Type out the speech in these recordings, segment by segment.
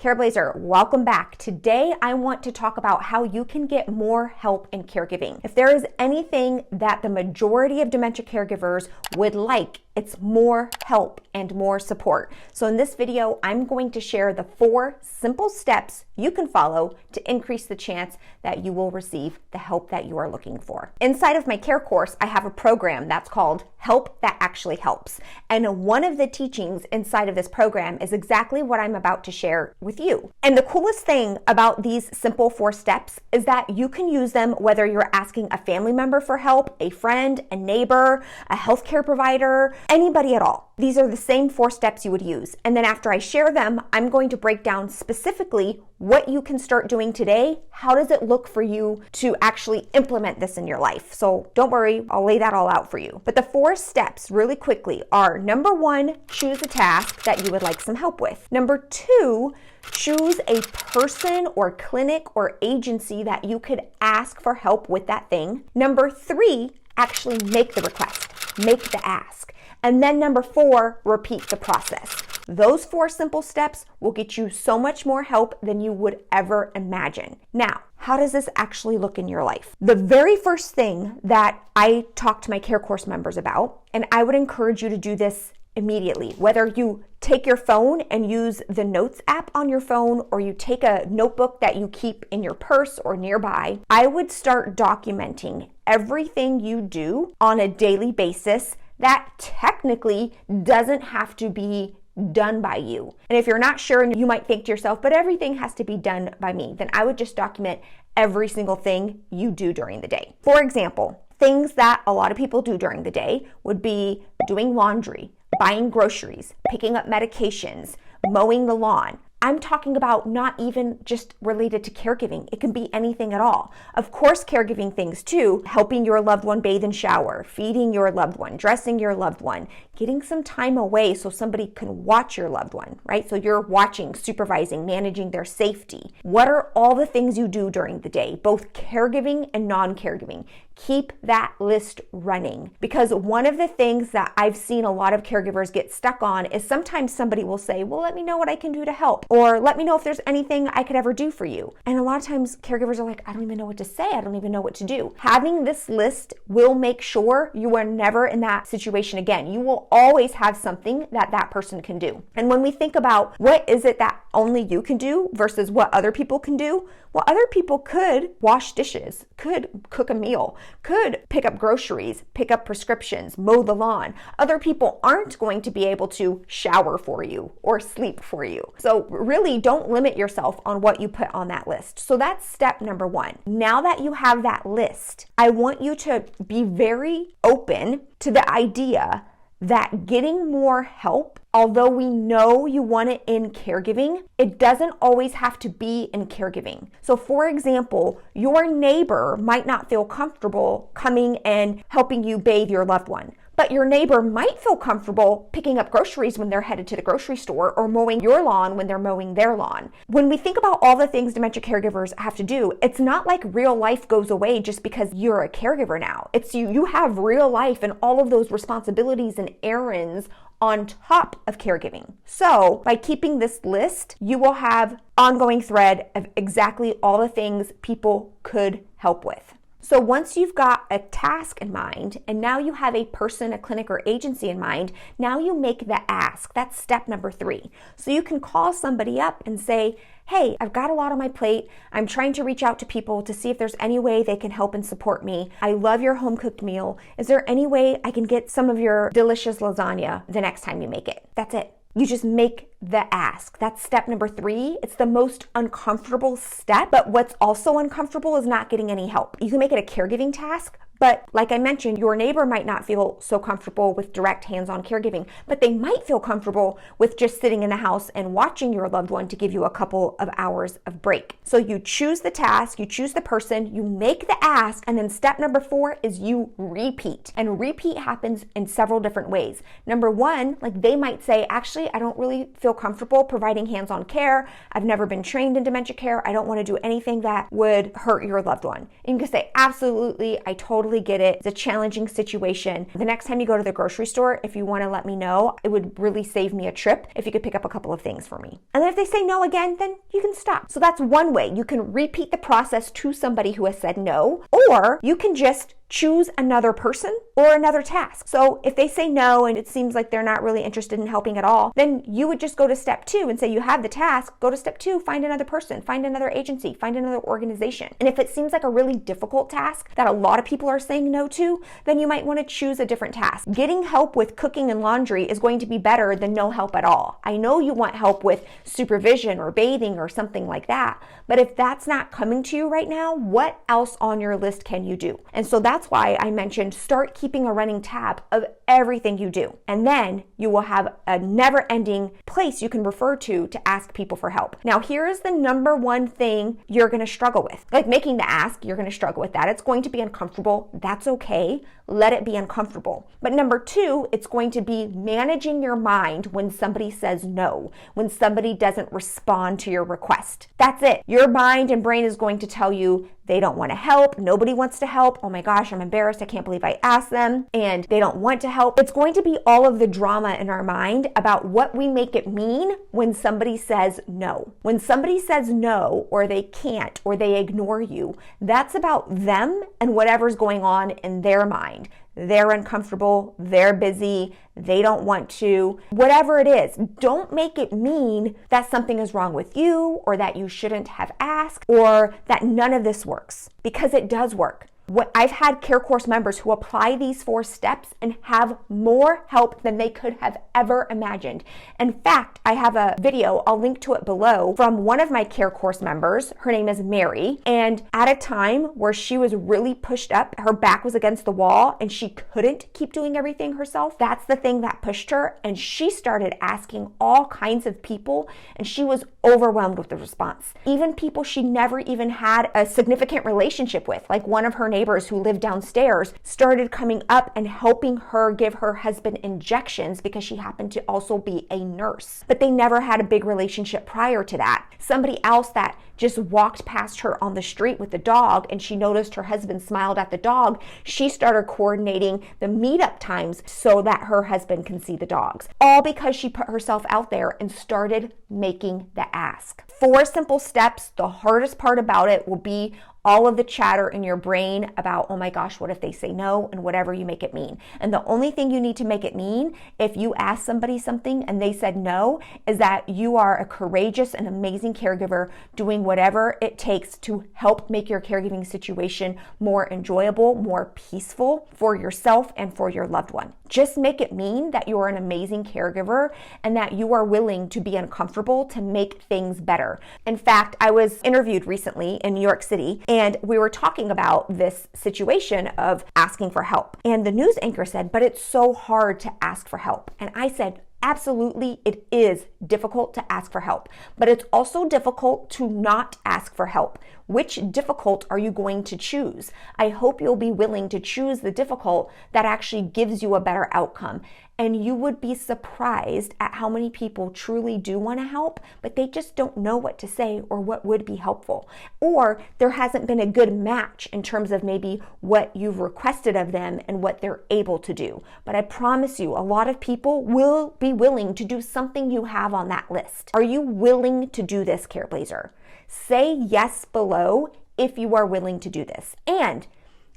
Careblazer, welcome back. Today, I want to talk about how you can get more help in caregiving. If there is anything that the majority of dementia caregivers would like, it's more help and more support. So in this video, I'm going to share the 4 simple steps you can follow to increase the chance that you will receive the help that you are looking for. Inside of my care course, I have a program that's called Help That Actually Helps. And one of the teachings inside of this program is exactly what I'm about to share with you. And the coolest thing about these simple 4 steps is that you can use them whether you're asking a family member for help, a friend, a neighbor, a healthcare provider, anybody at all. These are the same 4 steps you would use. And then after I share them, I'm going to break down specifically what you can start doing today. How does it look for you to actually implement this in your life? So don't worry, I'll lay that all out for you. But the 4 steps really quickly are: number 1, choose a task that you would like some help with. Number 2, choose a person or clinic or agency that you could ask for help with that thing. Number 3, actually make the request, make the ask. And then number 4, repeat the process. Those 4 simple steps will get you so much more help than you would ever imagine. Now, how does this actually look in your life? The very first thing that I talk to my care course members about, and I would encourage you to do this immediately, whether you take your phone and use the Notes app on your phone, or you take a notebook that you keep in your purse or nearby, I would start documenting everything you do on a daily basis that technically doesn't have to be done by you. And if you're not sure, and you might think to yourself, but everything has to be done by me, then I would just document every single thing you do during the day. For example, things that a lot of people do during the day would be doing laundry, buying groceries, picking up medications, mowing the lawn. I'm talking about not even just related to caregiving. It can be anything at all. Of course, caregiving things too, helping your loved one bathe and shower, feeding your loved one, dressing your loved one, getting some time away so somebody can watch your loved one, right? So you're watching, supervising, managing their safety. What are all the things you do during the day, both caregiving and non-caregiving? Keep that list running, because one of the things that I've seen a lot of caregivers get stuck on is sometimes somebody will say, well, let me know what I can do to help, or let me know if there's anything I could ever do for you. And a lot of times caregivers are like, I don't even know what to say. I don't even know what to do. Having this list will make sure you are never in that situation again. You will always have something that that person can do. And when we think about what is it that only you can do versus what other people can do, well, other people could wash dishes, could cook a meal, could pick up groceries, pick up prescriptions, mow the lawn. Other people aren't going to be able to shower for you or sleep for you. So really don't limit yourself on what you put on that list. So that's step number 1. Now that you have that list, I want you to be very open to the idea that getting more help, although we know you want it in caregiving, it doesn't always have to be in caregiving. So for example, your neighbor might not feel comfortable coming and helping you bathe your loved one, but your neighbor might feel comfortable picking up groceries when they're headed to the grocery store, or mowing your lawn when they're mowing their lawn. When we think about all the things dementia caregivers have to do, it's not like real life goes away just because you're a caregiver now. It's you have real life and all of those responsibilities and errands on top of caregiving. So by keeping this list, you will have ongoing thread of exactly all the things people could help with. So once you've got a task in mind, and now you have a person, a clinic, or agency in mind, now you make the ask. That's step number 3. So you can call somebody up and say, hey, I've got a lot on my plate. I'm trying to reach out to people to see if there's any way they can help and support me. I love your home cooked meal. Is there any way I can get some of your delicious lasagna the next time you make it? That's it. You just make the ask. That's step number 3. It's the most uncomfortable step, but what's also uncomfortable is not getting any help. You can make it a caregiving task, but like I mentioned, your neighbor might not feel so comfortable with direct hands-on caregiving, but they might feel comfortable with just sitting in the house and watching your loved one to give you a couple of hours of break. So you choose the task, you choose the person, you make the ask, and then step number 4 is you repeat. And repeat happens in several different ways. Number 1, like they might say, actually, I don't really feel comfortable providing hands-on care. I've never been trained in dementia care. I don't want to do anything that would hurt your loved one. And you can say, absolutely, I totally totally get it. It's a challenging situation. The next time you go to the grocery store, if you want to let me know, it would really save me a trip if you could pick up a couple of things for me. And then if they say no again, then you can stop. So that's one way. You can repeat the process to somebody who has said no, or you can just choose another person or another task. So if they say no and it seems like they're not really interested in helping at all, then you would just go to step 2 and say you have the task, go to step 2, find another person, find another agency, find another organization. And if it seems like a really difficult task that a lot of people are saying no to, then you might want to choose a different task. Getting help with cooking and laundry is going to be better than no help at all. I know you want help with supervision or bathing or something like that, but if that's not coming to you right now, what else on your list can you do? And so that's why I mentioned start keeping a running tab of everything you do. And then you will have a never-ending place you can refer to ask people for help. Now, here is the number one thing you're going to struggle with. Like making the ask, you're going to struggle with that. It's going to be uncomfortable. That's okay. Let it be uncomfortable. But number 2, it's going to be managing your mind when somebody says no, when somebody doesn't respond to your request. That's it. Your mind and brain is going to tell you they don't want to help. Nobody wants to help. Oh my gosh, I'm embarrassed. I can't believe I asked them. And they don't want to help. It's going to be all of the drama in our mind about what we make it mean when somebody says no. When somebody says no, or they can't, or they ignore you, that's about them and whatever's going on in their mind. They're uncomfortable, they're busy, they don't want to, whatever it is. Don't make it mean that something is wrong with you, or that you shouldn't have asked, or that none of this works, because it does work. I've had Care Course members who apply these 4 steps and have more help than they could have ever imagined. In fact, I have a video, I'll link to it below, from one of my Care Course members. Her name is Mary. And at a time where she was really pushed up, her back was against the wall and she couldn't keep doing everything herself, that's the thing that pushed her. And she started asking all kinds of people, and she was overwhelmed with the response. Even people she never even had a significant relationship with, like one of her neighbors who lived downstairs, started coming up and helping her give her husband injections because she happened to also be a nurse. But they never had a big relationship prior to that. Somebody else that just walked past her on the street with the dog and she noticed her husband smiled at the dog, she started coordinating the meetup times so that her husband can see the dogs. All because she put herself out there and started making the ask. 4 simple steps. The hardest part about it will be all of the chatter in your brain about, oh my gosh, what if they say no, and whatever you make it mean. And the only thing you need to make it mean, if you ask somebody something and they said no, is that you are a courageous and amazing caregiver doing whatever it takes to help make your caregiving situation more enjoyable, more peaceful for yourself and for your loved one. Just make it mean that you are an amazing caregiver and that you are willing to be uncomfortable to make things better. In fact, I was interviewed recently in New York City, and we were talking about this situation of asking for help. And the news anchor said, but it's so hard to ask for help. And I said, absolutely, it is difficult to ask for help, but it's also difficult to not ask for help. Which difficult are you going to choose? I hope you'll be willing to choose the difficult that actually gives you a better outcome. And you would be surprised at how many people truly do want to help, but they just don't know what to say or what would be helpful. Or there hasn't been a good match in terms of maybe what you've requested of them and what they're able to do. But I promise you, a lot of people will be willing to do something you have on that list. Are you willing to do this, Careblazer? Say yes below if you are willing to do this. And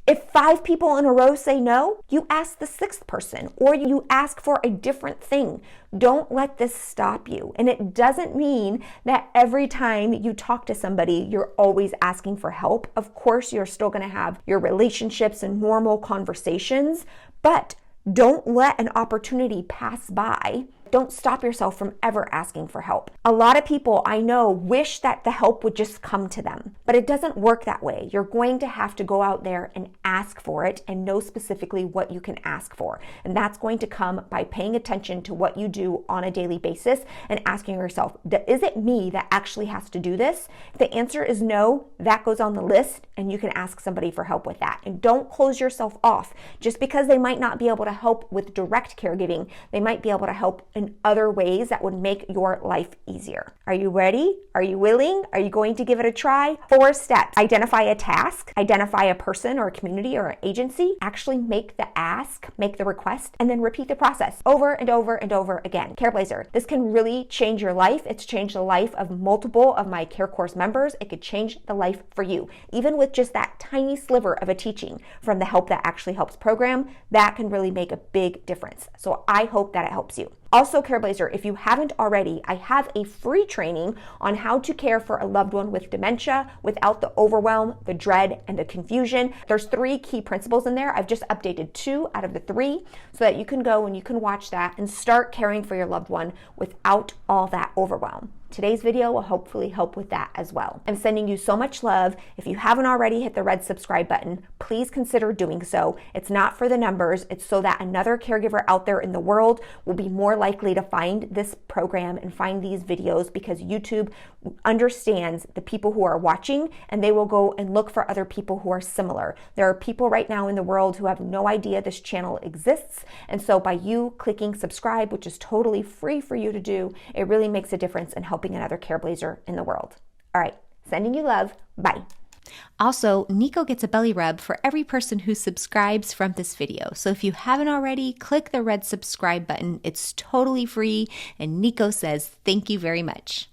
if 5 people in a row say no, you ask the 6th person, or you ask for a different thing. Don't let this stop you. And it doesn't mean that every time you talk to somebody, you're always asking for help. Of course, you're still going to have your relationships and normal conversations, but don't let an opportunity pass by. Don't stop yourself from ever asking for help. A lot of people I know wish that the help would just come to them, but it doesn't work that way. You're going to have to go out there and ask for it and know specifically what you can ask for. And that's going to come by paying attention to what you do on a daily basis and asking yourself, is it me that actually has to do this? If the answer is no, that goes on the list and you can ask somebody for help with that. And don't close yourself off. Just because they might not be able to help with direct caregiving, they might be able to help in other ways that would make your life easier. Are you ready? Are you willing? Are you going to give it a try? 4 4 steps. Identify a task, identify a person or a community or an agency, actually make the ask, make the request, and then repeat the process over and over and over again. Careblazer, this can really change your life. It's changed the life of multiple of my Care Course members. It could change the life for you. Even with just that tiny sliver of a teaching from the Help That Actually Helps program, that can really make a big difference. So I hope that it helps you. Also, Careblazer, if you haven't already, I have a free training on how to care for a loved one with dementia without the overwhelm, the dread, and the confusion. There's 3 key principles in there. I've just updated 2 out of the 3 so that you can go and you can watch that and start caring for your loved one without all that overwhelm. Today's video will hopefully help with that as well. I'm sending you so much love. If you haven't already hit the red subscribe button, please consider doing so. It's not for the numbers. It's so that another caregiver out there in the world will be more likely to find this program and find these videos, because YouTube understands the people who are watching and they will go and look for other people who are similar. There are people right now in the world who have no idea this channel exists. And so by you clicking subscribe, which is totally free for you to do, it really makes a difference in helping another Careblazer in the world. All right, sending you love. Bye. Also, Nico gets a belly rub for every person who subscribes from this video. So if you haven't already, click the red subscribe button. It's totally free, and Nico says thank you very much.